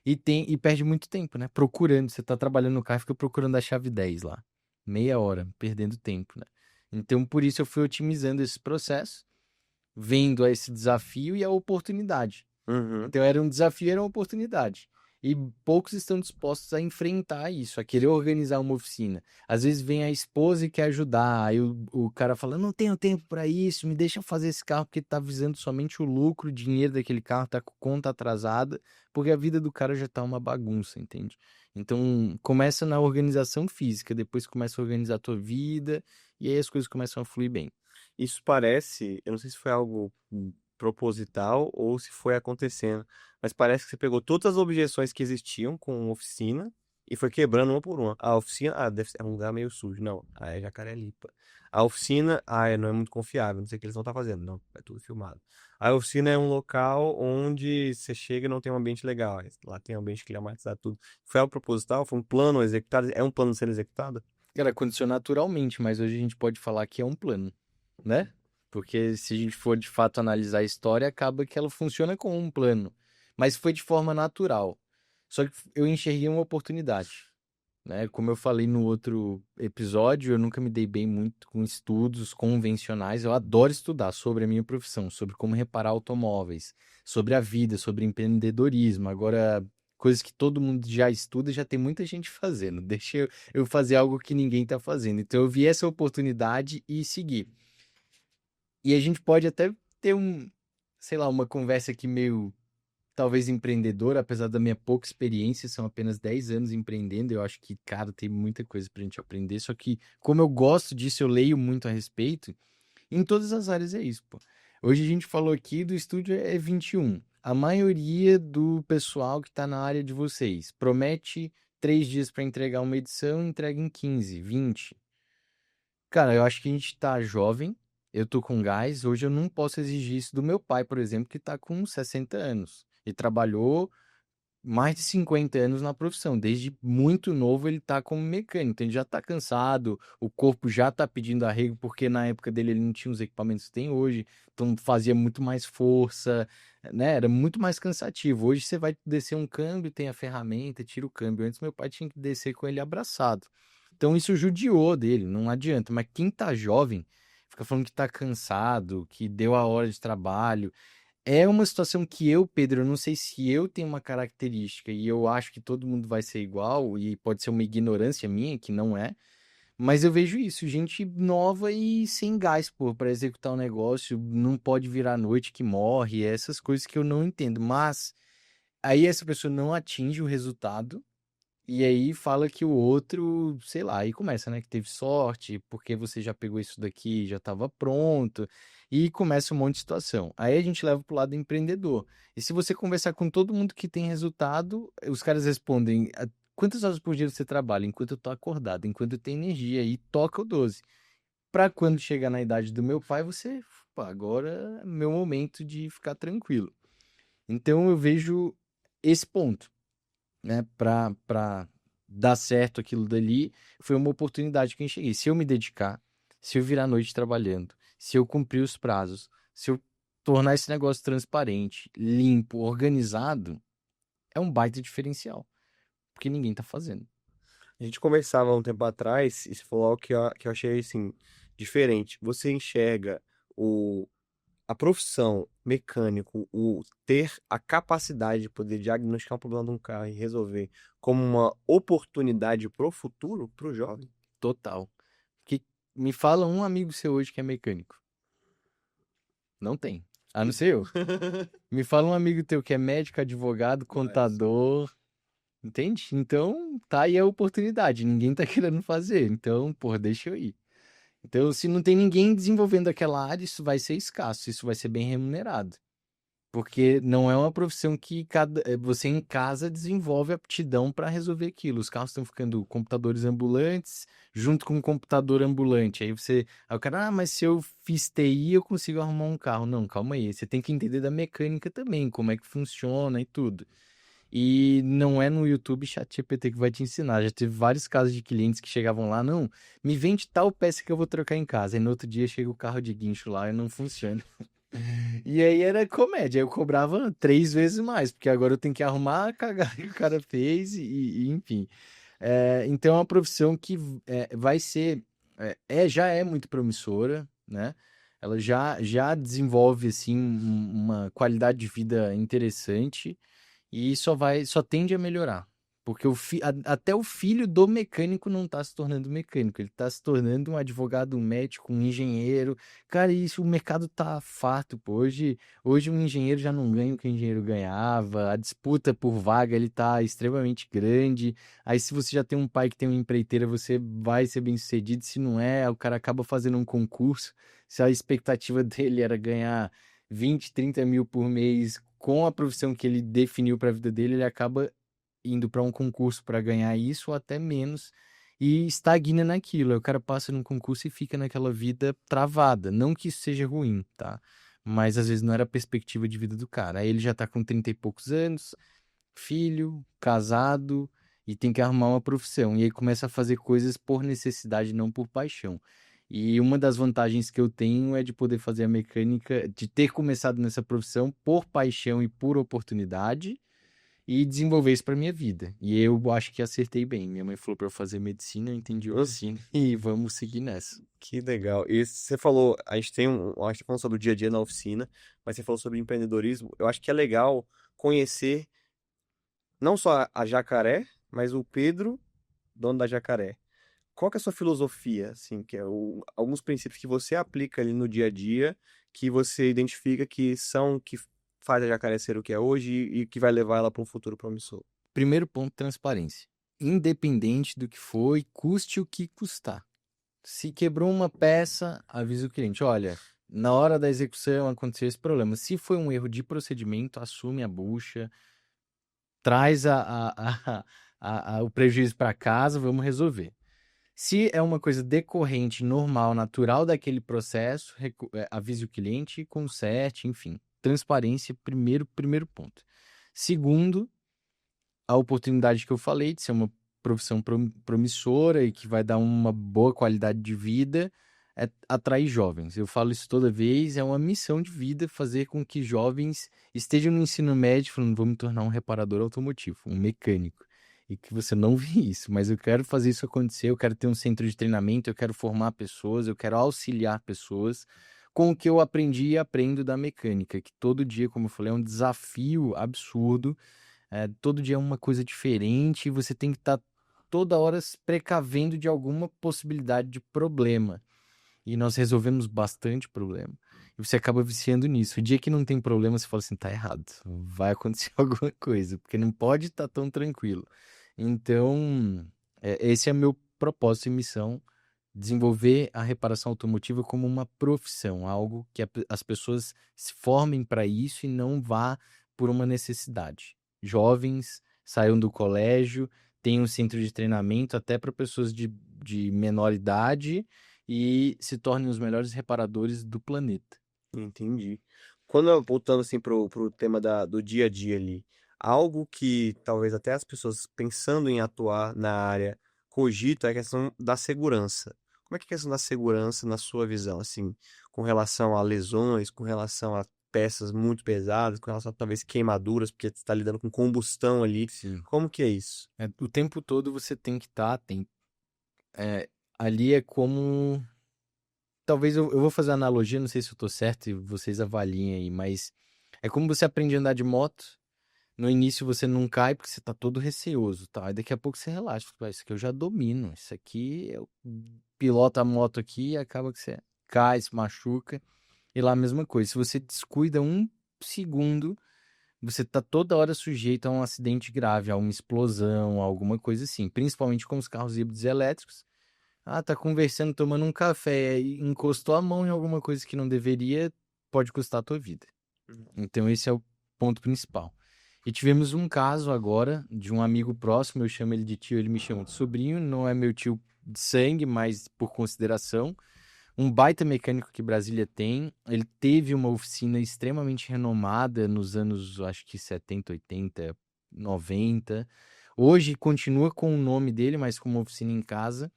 e perde muito tempo, né? Procurando, você está trabalhando no carro e fica procurando a chave 10 lá, meia hora, perdendo tempo, né? Então, por isso eu fui otimizando esse processo, vendo esse desafio e a oportunidade. Uhum. Então era um desafio, era uma oportunidade. E poucos estão dispostos a enfrentar isso, a querer organizar uma oficina. Às vezes vem a esposa e quer ajudar, aí o cara fala: não tenho tempo para isso, me deixa fazer esse carro porque tá visando somente o lucro, o dinheiro daquele carro, tá com conta atrasada, porque a vida do cara já tá uma bagunça, entende? Então começa na organização física, depois começa a organizar a tua vida, e aí as coisas começam a fluir bem. Isso parece, eu não sei se foi algo proposital ou se foi acontecendo. Mas parece que você pegou todas as objeções que existiam com a oficina e foi quebrando uma por uma. A oficina, é um lugar meio sujo. Não, é Jacaré-Lipa. A oficina, não é muito confiável, não sei o que eles vão estar fazendo. Não, é tudo filmado. A oficina é um local onde você chega e não tem um ambiente legal. Lá tem um ambiente climatizado, tudo. Foi algo proposital? Foi um plano executado? É um plano sendo executado? Cara, aconteceu naturalmente, mas hoje a gente pode falar que é um plano, né? Porque se a gente for de fato analisar a história, acaba que ela funciona como um plano, mas foi de forma natural. Só que eu enxerguei uma oportunidade, né? Como eu falei no outro episódio, eu nunca me dei bem muito com estudos convencionais. Eu adoro estudar sobre a minha profissão, sobre como reparar automóveis, sobre a vida, sobre empreendedorismo. Agora, coisas que todo mundo já estuda, já tem muita gente fazendo. Deixa eu fazer algo que ninguém está fazendo. Então, eu vi essa oportunidade e segui. E a gente pode até ter sei lá, uma conversa aqui meio talvez empreendedor, apesar da minha pouca experiência, são apenas 10 anos empreendendo, eu acho que, cara, tem muita coisa pra gente aprender, só que como eu gosto disso, eu leio muito a respeito, em todas as áreas é isso, pô. Hoje a gente falou aqui do estúdio é 21. A maioria do pessoal que tá na área de vocês promete 3 dias para entregar uma edição, entrega em 15, 20. Cara, eu acho que a gente tá jovem, eu tô com gás, hoje eu não posso exigir isso do meu pai, por exemplo, que tá com 60 anos e trabalhou mais de 50 anos na profissão. Desde muito novo ele tá como mecânico, então ele já tá cansado, o corpo já tá pedindo arrego, porque na época dele ele não tinha os equipamentos que tem hoje, então fazia muito mais força, né? Era muito mais cansativo. Hoje você vai descer um câmbio, tem a ferramenta, tira o câmbio. Antes meu pai tinha que descer com ele abraçado. Então isso judiou dele, não adianta. Mas quem tá jovem, fica falando que tá cansado, que deu a hora de trabalho. É uma situação que eu, Pedro, eu não sei se eu tenho uma característica e eu acho que todo mundo vai ser igual e pode ser uma ignorância minha, que não é, mas eu vejo isso, gente nova e sem gás, pô, para executar um negócio, não pode virar à noite que morre, essas coisas que eu não entendo, mas aí essa pessoa não atinge o resultado e aí fala que o outro, sei lá, aí começa, né, que teve sorte, porque você já pegou isso daqui, já estava pronto, e começa um monte de situação. Aí a gente leva pro lado empreendedor. E se você conversar com todo mundo que tem resultado, os caras respondem: quantas horas por dia você trabalha? Enquanto eu tô acordado, enquanto eu tenho energia, e toca o 12. Para quando chegar na idade do meu pai, você, pá, agora é meu momento de ficar tranquilo. Então eu vejo esse ponto, né, para dar certo aquilo dali, foi uma oportunidade que eu enxerguei. Se eu me dedicar, se eu virar a noite trabalhando, se eu cumprir os prazos, se eu tornar esse negócio transparente, limpo, organizado, é um baita diferencial, porque ninguém tá fazendo. A gente conversava um tempo atrás e você falou algo que eu achei assim, diferente. Você enxerga o, a profissão mecânico, o ter a capacidade de poder diagnosticar um problema de um carro e resolver como uma oportunidade para o futuro, para o jovem? Total. Que me fala um amigo seu hoje que é mecânico. Não tem. A não ser eu. Me fala um amigo teu que é médico, advogado, Mas contador. Entende? Então, tá aí a oportunidade. Ninguém tá querendo fazer. Então, pô, deixa eu ir. Então, se não tem ninguém desenvolvendo aquela área, isso vai ser escasso, isso vai ser bem remunerado. Porque não é uma profissão que você em casa desenvolve aptidão para resolver aquilo. Os carros estão ficando computadores ambulantes junto com um computador ambulante. Aí o cara, mas se eu fiz TI, eu consigo arrumar um carro. Não, calma aí. Você tem que entender da mecânica também, como é que funciona e tudo. E não é no YouTube ChatGPT que vai te ensinar. Já teve vários casos de clientes que chegavam lá, não, me vende tal peça que eu vou trocar em casa. E no outro dia chega o carro de guincho lá e não funciona. E aí era comédia. Eu cobrava 3 vezes mais, porque agora eu tenho que arrumar a cagada que o cara fez enfim. Então é uma profissão que vai ser, já é muito promissora, né? Ela já desenvolve, assim, uma qualidade de vida interessante e só tende a melhorar. Porque até o filho do mecânico não está se tornando mecânico, ele está se tornando um advogado, um médico, um engenheiro. Cara, isso, o mercado tá farto, pô. Hoje um engenheiro já não ganha o que o engenheiro ganhava, a disputa por vaga ele tá extremamente grande. Aí se você já tem um pai que tem uma empreiteira, você vai ser bem-sucedido. Se não é, o cara acaba fazendo um concurso. Se a expectativa dele era ganhar 20, 30 mil por mês com a profissão que ele definiu para a vida dele, ele acaba indo para um concurso para ganhar isso ou até menos e estagna naquilo. Aí o cara passa num concurso e fica naquela vida travada. Não que isso seja ruim, tá? Mas às vezes não era a perspectiva de vida do cara. Aí ele já tá com 30 e poucos anos, filho, casado e tem que arrumar uma profissão. E aí começa a fazer coisas por necessidade, não por paixão. E uma das vantagens que eu tenho é de poder fazer a mecânica, de ter começado nessa profissão por paixão e por oportunidade e desenvolver isso para minha vida. E eu acho que acertei bem. Minha mãe falou para eu fazer medicina, eu entendi medicina e vamos seguir nessa. Que legal. E você falou, a gente tem a gente tá falando sobre o dia a dia na oficina, mas você falou sobre empreendedorismo. Eu acho que é legal conhecer não só a Jacaré, mas o Pedro, dono da Jacaré. Qual que é a sua filosofia, assim, que é alguns princípios que você aplica ali no dia a dia, que você identifica que faz a Jacaré ser o que é hoje e que vai levar ela para um futuro promissor? Primeiro ponto, transparência. Independente do que foi, custe o que custar. Se quebrou uma peça, avisa o cliente. Olha, na hora da execução aconteceu esse problema. Se foi um erro de procedimento, assume a bucha, traz o prejuízo para casa, vamos resolver. Se é uma coisa decorrente, normal, natural daquele processo, avise o cliente, conserte, enfim. Transparência, primeiro ponto. Segundo, a oportunidade que eu falei de ser uma profissão promissora e que vai dar uma boa qualidade de vida é atrair jovens. Eu falo isso toda vez, é uma missão de vida fazer com que jovens estejam no ensino médio falando, vou me tornar um reparador automotivo, um mecânico. E que você não vê isso, mas eu quero fazer isso acontecer, eu quero ter um centro de treinamento, eu quero formar pessoas, eu quero auxiliar pessoas com o que eu aprendi e aprendo da mecânica, que todo dia, como eu falei, é um desafio absurdo. Todo dia é uma coisa diferente e você tem que estar toda hora se precavendo de alguma possibilidade de problema. E nós resolvemos bastante problema. E você acaba viciando nisso. O dia que não tem problema, você fala assim, tá errado. Vai acontecer alguma coisa, porque não pode estar tão tranquilo. Então, esse é meu propósito e missão, desenvolver a reparação automotiva como uma profissão, algo que as pessoas se formem para isso e não vá por uma necessidade. Jovens saiam do colégio, tenham um centro de treinamento até para pessoas de menor idade e se tornem os melhores reparadores do planeta. Entendi. Voltando assim pro tema do dia a dia ali, algo que talvez até as pessoas pensando em atuar na área cogitam é a questão da segurança. Como é que é a questão da segurança na sua visão, assim, com relação a lesões, com relação a peças muito pesadas, com relação a talvez queimaduras, porque você está lidando com combustão ali. Sim. Como que é isso? O tempo todo você tem que estar atento. Ali é como. Talvez eu vou fazer uma analogia, não sei se eu tô certo e vocês avaliem aí, mas é como você aprende a andar de moto. No início você não cai porque você tá todo receoso, tá? Aí daqui a pouco você relaxa, fala, isso aqui eu já domino, isso aqui eu piloto a moto aqui e acaba que você cai, se machuca. E lá a mesma coisa, se você descuida um segundo, você tá toda hora sujeito a um acidente grave, a uma explosão, a alguma coisa assim, principalmente com os carros híbridos elétricos. Ah, tá conversando, tomando um café e encostou a mão em alguma coisa que não deveria, pode custar a tua vida. Então esse é o ponto principal. E tivemos um caso agora de um amigo próximo, eu chamo ele de tio, ele me chama de sobrinho, não é meu tio de sangue, mas por consideração. Um baita mecânico que Brasília tem, ele teve uma oficina extremamente renomada nos anos, acho que 70, 80, 90. Hoje continua com o nome dele, mas com uma oficina em casa.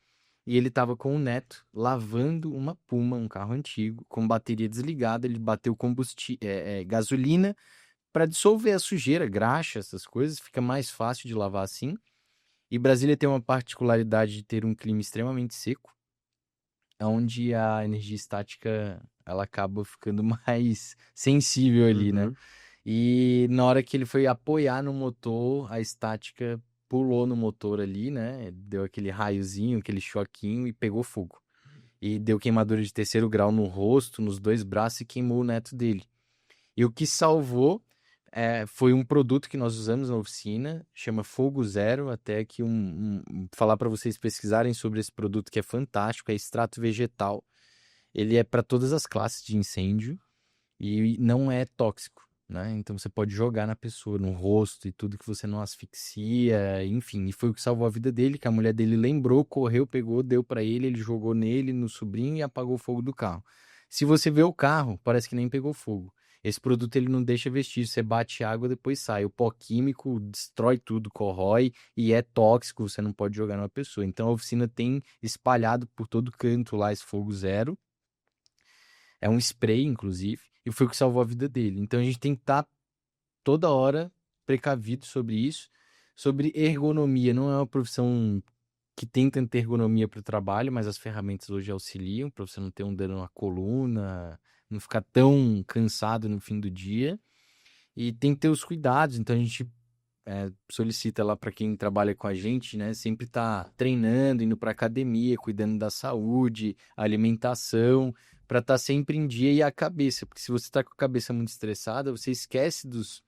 E ele estava com o neto lavando uma Puma, um carro antigo, com bateria desligada. Ele bateu gasolina para dissolver a sujeira, graxa, essas coisas. Fica mais fácil de lavar assim. E Brasília tem uma particularidade de ter um clima extremamente seco, onde a energia estática ela acaba ficando mais sensível ali, né? Uhum. E na hora que ele foi apoiar no motor, a estática pulou no motor ali, né? Deu aquele raiozinho, aquele choquinho e pegou fogo. E deu queimadura de terceiro grau no rosto, nos dois braços e queimou o neto dele. E o que salvou foi um produto que nós usamos na oficina, chama Fogo Zero, até que falar para vocês pesquisarem sobre esse produto que é fantástico, é extrato vegetal. Ele é para todas as classes de incêndio e não é tóxico, né? Então você pode jogar na pessoa, no rosto e tudo que você não asfixia, enfim. E foi o que salvou a vida dele, que a mulher dele lembrou, correu, pegou, deu pra ele, ele jogou nele, no sobrinho e apagou o fogo do carro. Se você vê o carro, parece que nem pegou fogo. Esse produto ele não deixa vestígio, você bate água, depois sai. O pó químico destrói tudo, corrói e é tóxico, você não pode jogar numa pessoa. Então a oficina tem espalhado por todo canto lá esse fogo zero. É um spray, inclusive, e foi o que salvou a vida dele. Então a gente tem que estar toda hora precavido sobre isso. Sobre ergonomia, não é uma profissão que tem tanta ergonomia para o trabalho, mas as ferramentas hoje auxiliam para você não ter um dano na coluna, não ficar tão cansado no fim do dia. E tem que ter os cuidados, então a gente solicita lá para quem trabalha com a gente, né? Sempre tá treinando, indo para academia, cuidando da saúde, alimentação, para estar sempre em dia e a cabeça, porque se você tá com a cabeça muito estressada, você esquece dos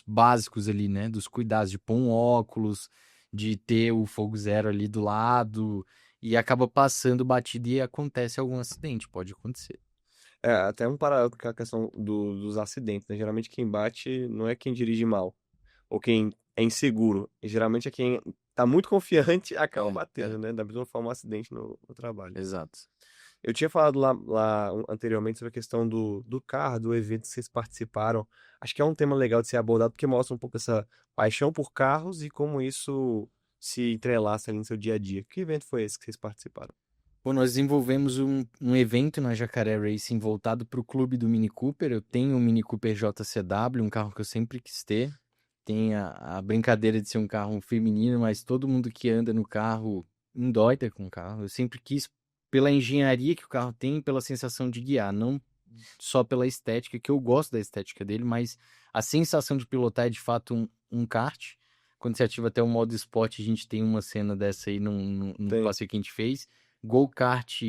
básicos ali, né? Dos cuidados de pôr um óculos, de ter o fogo zero ali do lado e acaba passando batido e acontece algum acidente, pode acontecer. Até um paralelo com a questão dos acidentes, né? Geralmente quem bate não é quem dirige mal, ou quem é inseguro. E geralmente é quem tá muito confiante e acaba É, batendo, né? Da mesma forma, um acidente no trabalho. exato. Eu tinha falado lá anteriormente sobre a questão do carro, do evento que vocês participaram. Acho que é um tema legal de ser abordado, porque mostra um pouco essa paixão por carros e como isso se entrelaça ali no seu dia a dia. Que evento foi esse que vocês participaram? Pô, nós desenvolvemos um evento na Jacaré Racing voltado para o clube do Mini Cooper. Eu tenho um Mini Cooper JCW, um carro que eu sempre quis ter. Tem a brincadeira de ser um carro feminino, mas todo mundo que anda no carro endoida com o carro. Eu sempre quis, pela engenharia que o carro tem, pela sensação de guiar, não só pela estética, que eu gosto da estética dele, mas a sensação de pilotar é de fato um kart. Quando você ativa até o modo esporte, a gente tem uma cena dessa aí num Tem. passeio que a gente fez. Go-kart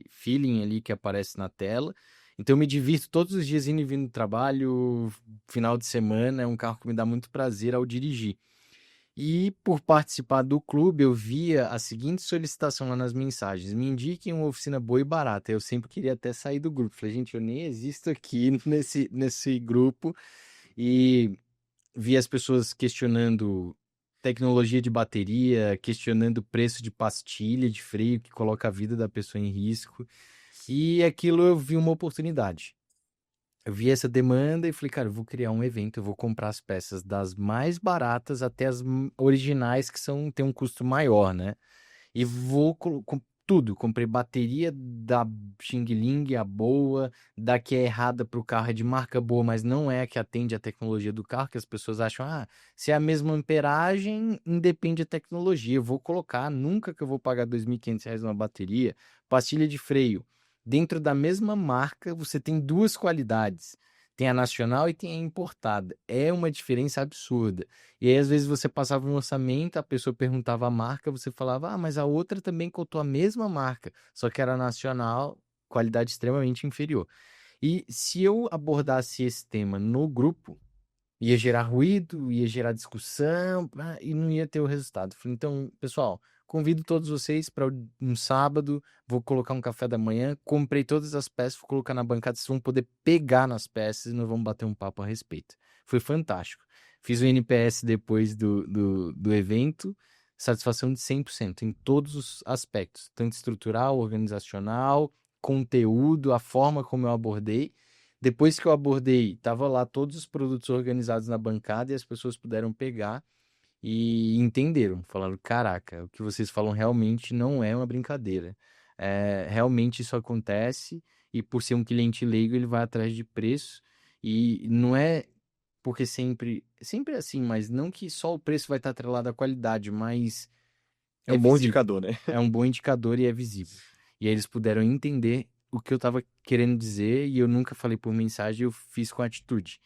feeling ali que aparece na tela. Então eu me divirto todos os dias indo e vindo do trabalho, final de semana, é um carro que me dá muito prazer ao dirigir. E por participar do clube, eu via a seguinte solicitação lá nas mensagens: me indiquem uma oficina boa e barata. Eu sempre queria até sair do grupo. Falei, gente, eu nem existo aqui nesse grupo. E vi as pessoas questionando tecnologia de bateria, questionando o preço de pastilha de freio que coloca a vida da pessoa em risco. E aquilo eu vi uma oportunidade. Eu vi essa demanda e falei, cara, eu vou criar um evento, eu vou comprar as peças das mais baratas até as originais que têm um custo maior, né? E vou com tudo. Comprei bateria da Xing Ling, a boa, da que é errada para o carro, é de marca boa, mas não é a que atende a tecnologia do carro, que as pessoas acham, se é a mesma amperagem, independe da tecnologia. Eu vou colocar, nunca que eu vou pagar R$ 2.500 numa bateria, pastilha de freio. Dentro da mesma marca, você tem duas qualidades. Tem a nacional e tem a importada. É uma diferença absurda. E aí, às vezes, você passava um orçamento, a pessoa perguntava a marca, você falava, mas a outra também cotou a mesma marca, só que era nacional, qualidade extremamente inferior. E se eu abordasse esse tema no grupo, ia gerar ruído, ia gerar discussão, e não ia ter o resultado. Falei, então, pessoal, convido todos vocês para um sábado, vou colocar um café da manhã, comprei todas as peças, vou colocar na bancada, vocês vão poder pegar nas peças e nós vamos bater um papo a respeito. Foi fantástico. Fiz o NPS depois do evento, satisfação de 100% em todos os aspectos, tanto estrutural, organizacional, conteúdo, a forma como eu abordei. Depois que eu abordei, tava lá todos os produtos organizados na bancada e as pessoas puderam pegar e entenderam. Falaram, caraca, o que vocês falam realmente não é uma brincadeira. Realmente isso acontece e por ser um cliente leigo, ele vai atrás de preço e não é porque sempre é assim, mas não que só o preço vai estar atrelado à qualidade, mas É é um bom visível. indicador, né? É um bom indicador e é visível. E aí eles puderam entender o que eu estava querendo dizer e eu nunca falei por mensagem, eu fiz com atitude.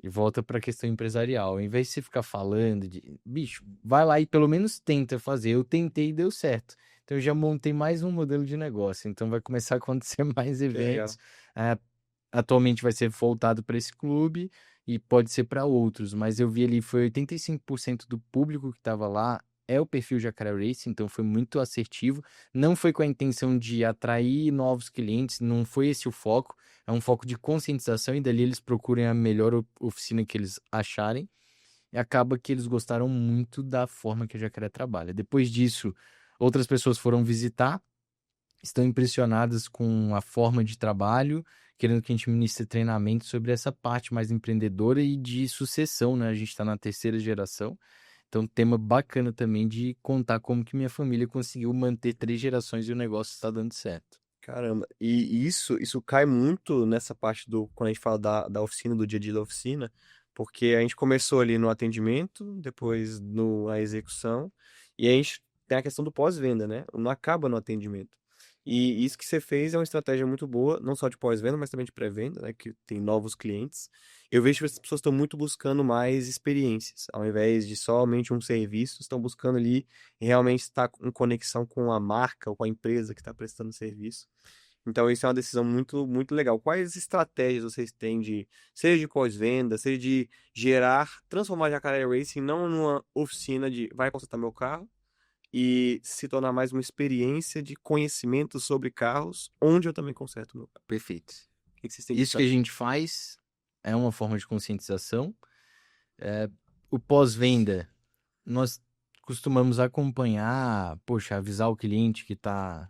E volta para a questão empresarial. Ao invés de você ficar falando de, bicho, vai lá e pelo menos tenta fazer. Eu tentei e deu certo. Então eu já montei mais um modelo de negócio. Então vai começar a acontecer mais Que legal. eventos. Ah, atualmente vai ser voltado para esse clube e pode ser para outros, mas eu vi ali foi 85% do público que estava lá é o perfil Jacaré Racing, então foi muito assertivo. Não foi com a intenção de atrair novos clientes, não foi esse o foco. É um foco de conscientização e dali eles procurem a melhor oficina que eles acharem. E acaba que eles gostaram muito da forma que a Jacaré trabalha. Depois disso, outras pessoas foram visitar, estão impressionadas com a forma de trabalho, querendo que a gente ministre treinamento sobre essa parte mais empreendedora e de sucessão, né? A gente está na terceira geração, então tema bacana também de contar como que minha família conseguiu manter 3 gerações e o negócio está dando certo. Caramba, e isso cai muito nessa parte quando a gente fala da oficina, do dia a dia da oficina, porque a gente começou ali no atendimento, depois na execução, e a gente tem a questão do pós-venda, né? Não acaba no atendimento. E isso que você fez é uma estratégia muito boa, não só de pós-venda, mas também de pré-venda, né? Que tem novos clientes. Eu vejo que as pessoas estão muito buscando mais experiências, ao invés de somente um serviço, estão buscando ali realmente estar em conexão com a marca ou com a empresa que está prestando serviço. Então, isso é uma decisão muito, muito legal. Quais estratégias vocês têm seja de pós-venda, seja de transformar Jacaré Racing não numa oficina de vai consertar meu carro e se tornar mais uma experiência de conhecimento sobre carros, onde eu também conserto meu carro. Perfeito. O que vocês têm de Isso que a estratégia? gente faz é uma forma de conscientização. O pós-venda, nós costumamos acompanhar, poxa, avisar o cliente que está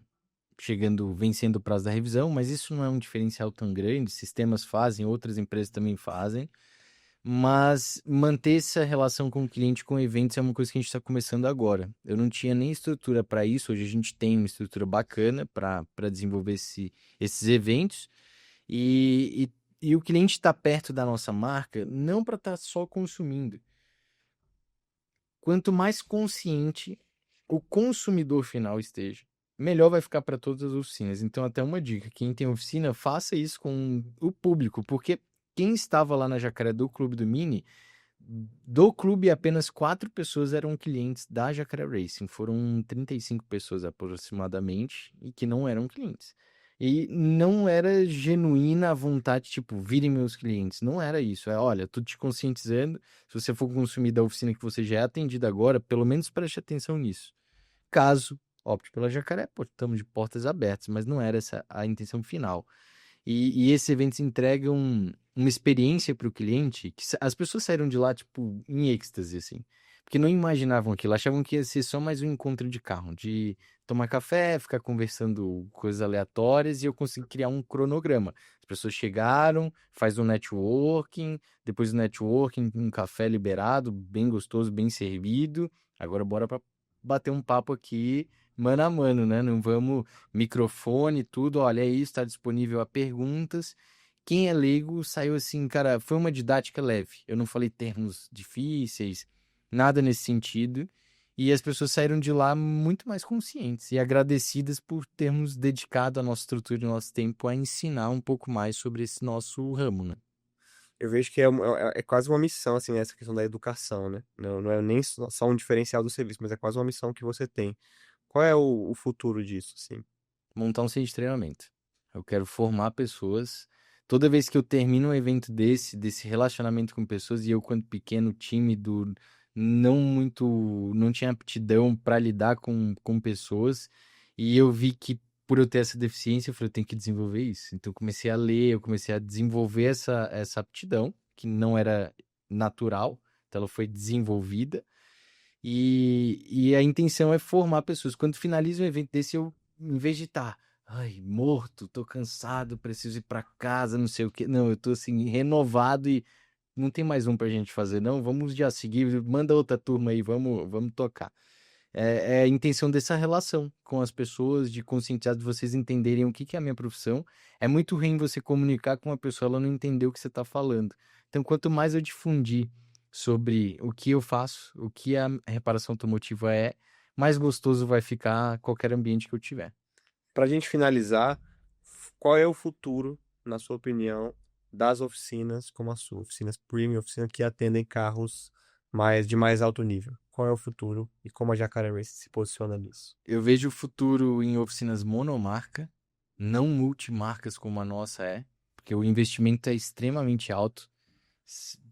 chegando, vencendo o prazo da revisão, mas isso não é um diferencial tão grande. Sistemas fazem, outras empresas também fazem. Mas manter essa relação com o cliente, com eventos, é uma coisa que a gente está começando agora. Eu não tinha nem estrutura para isso. Hoje a gente tem uma estrutura bacana para desenvolver esses eventos. E o cliente está perto da nossa marca, não para estar só consumindo. Quanto mais consciente o consumidor final esteja, melhor vai ficar para todas as oficinas. Então, até uma dica: quem tem oficina, faça isso com o público, porque quem estava lá na Jacaré do Clube do Mini, do clube apenas 4 pessoas eram clientes da Jacaré Racing. Foram 35 pessoas aproximadamente e que não eram clientes. E não era genuína a vontade, tipo, virem meus clientes. Não era isso. Olha, tô te conscientizando. Se você for consumir da oficina que você já é atendido agora, pelo menos preste atenção nisso. Caso opte pela Jacaré, pô, estamos de portas abertas, mas não era essa a intenção final. E esses eventos entregam uma experiência para o cliente que as pessoas saíram de lá, tipo, em êxtase, assim. Porque não imaginavam aquilo, achavam que ia ser só mais um encontro de carro, de tomar café, ficar conversando coisas aleatórias, e eu consegui criar um cronograma. As pessoas chegaram, faz um networking, depois do networking, um café liberado, bem gostoso, bem servido. Agora bora para bater um papo aqui, mano a mano, né? Não vamos microfone, tudo, olha, é isso, está disponível a perguntas. Quem é leigo saiu assim, cara, foi uma didática leve. Eu não falei termos difíceis, nada nesse sentido. E as pessoas saíram de lá muito mais conscientes e agradecidas por termos dedicado a nossa estrutura e nosso tempo a ensinar um pouco mais sobre esse nosso ramo, né? Eu vejo que é quase uma missão, assim, essa questão da educação, né? Não é nem só um diferencial do serviço, mas é quase uma missão que você tem. Qual é o futuro disso, assim? Montar um centro de treinamento. Eu quero formar pessoas. Toda vez que eu termino um evento desse relacionamento com pessoas, e eu, quando pequeno, tímido, não tinha aptidão para lidar com pessoas, e eu vi que por eu ter essa deficiência, eu falei, eu tenho que desenvolver isso. Então, eu comecei a ler, eu comecei a desenvolver essa aptidão, que não era natural, então ela foi desenvolvida. E a intenção é formar pessoas. Quando finaliza um evento desse, eu, em vez de estar, ai, morto, tô cansado, preciso ir para casa, não sei o quê. Não, eu tô assim, renovado e não tem mais um pra gente fazer, não. Vamos já seguir, manda outra turma aí, vamos tocar. É a intenção dessa relação com as pessoas, de conscientizar, de vocês entenderem o que que é a minha profissão. É muito ruim você comunicar com uma pessoa, ela não entender o que você está falando. Então, quanto mais eu difundir sobre o que eu faço, o que a reparação automotiva é, mais gostoso vai ficar qualquer ambiente que eu tiver. Pra gente finalizar, qual é o futuro, na sua opinião, das oficinas como a sua? Oficinas premium, oficinas que atendem carros de mais alto nível. Qual é o futuro e como a Jacaré Racing se posiciona nisso? Eu vejo o futuro em oficinas monomarca, não multimarcas como a nossa é, porque o investimento é extremamente alto.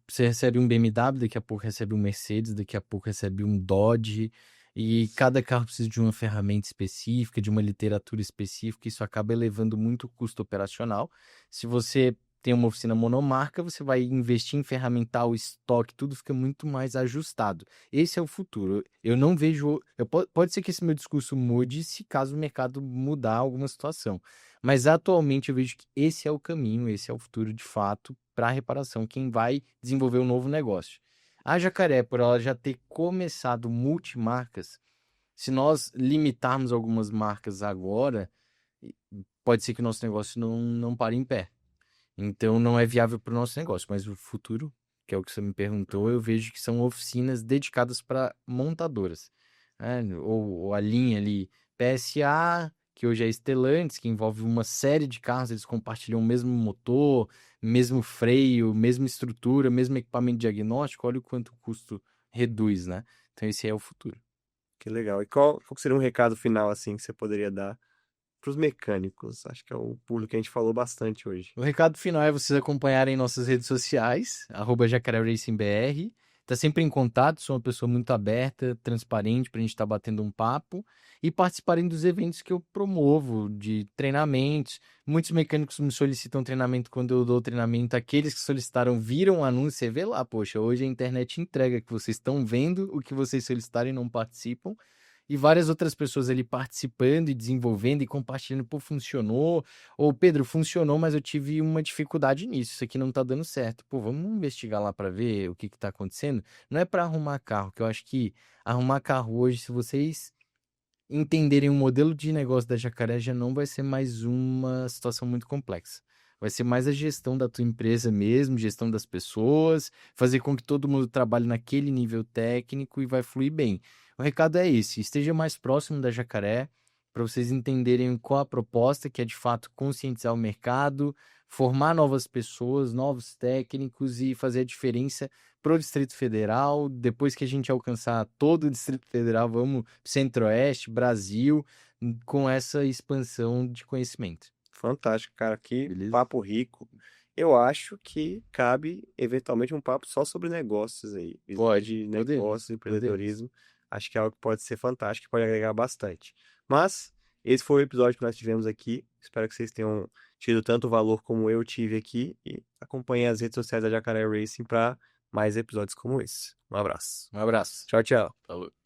Você recebe um BMW, daqui a pouco recebe um Mercedes, daqui a pouco recebe um Dodge, E cada carro precisa de uma ferramenta específica, de uma literatura específica, isso acaba elevando muito o custo operacional. Se você tem uma oficina monomarca, você vai investir em ferramental, estoque, tudo fica muito mais ajustado. Esse é o futuro. Eu não vejo. Pode ser que esse meu discurso mude se caso o mercado mudar alguma situação. Mas atualmente eu vejo que esse é o caminho, esse é o futuro de fato para a reparação, quem vai desenvolver um novo negócio. A Jacaré, por ela já ter começado multimarcas, se nós limitarmos algumas marcas agora, pode ser que o nosso negócio não pare em pé. Então não é viável para o nosso negócio, mas o futuro, que é o que você me perguntou, eu vejo que são oficinas dedicadas para montadoras, né? Ou a linha ali PSA, que hoje é Stellantis, que envolve uma série de carros, eles compartilham o mesmo motor, mesmo freio, mesma estrutura, mesmo equipamento diagnóstico, olha o quanto o custo reduz, né? Então esse é o futuro. Que legal. E qual que seria um recado final, assim, que você poderia dar para os mecânicos? Acho que é o público que a gente falou bastante hoje. O recado final é vocês acompanharem nossas redes sociais, @jacareracing_br. Tá sempre em contato, sou uma pessoa muito aberta, transparente, para a gente estar batendo um papo e participarem dos eventos que eu promovo, de treinamentos. Muitos mecânicos me solicitam treinamento quando eu dou treinamento. Aqueles que solicitaram viram o anúncio, você vê lá, poxa, hoje a internet entrega que vocês estão vendo o que vocês solicitaram e não participam. E várias outras pessoas ali participando e desenvolvendo e compartilhando, pô, funcionou. Ou, Pedro, funcionou, mas eu tive uma dificuldade nisso. Isso aqui não tá dando certo. Pô, vamos investigar lá para ver o que que tá acontecendo. Não é para arrumar carro, que eu acho que arrumar carro hoje, se vocês entenderem o modelo de negócio da Jacaré, já não vai ser mais uma situação muito complexa. Vai ser mais a gestão da tua empresa mesmo, gestão das pessoas, fazer com que todo mundo trabalhe naquele nível técnico e vai fluir bem. O recado é esse: esteja mais próximo da Jacaré, para vocês entenderem qual a proposta, que é de fato conscientizar o mercado, formar novas pessoas, novos técnicos e fazer a diferença para o Distrito Federal. Depois que a gente alcançar todo o Distrito Federal, vamos Centro-Oeste, Brasil, com essa expansão de conhecimento. Fantástico, cara. Que Beleza? papo rico. Eu acho que cabe, eventualmente, um papo só sobre negócios aí. Visão Pode, de negócios, podemos. empreendedorismo. Acho que é algo que pode ser fantástico, pode agregar bastante. Mas, esse foi o episódio que nós tivemos aqui. Espero que vocês tenham tido tanto valor como eu tive aqui. E acompanhem as redes sociais da Jacaré Racing para mais episódios como esse. Um abraço. Um abraço. Tchau, tchau. Falou.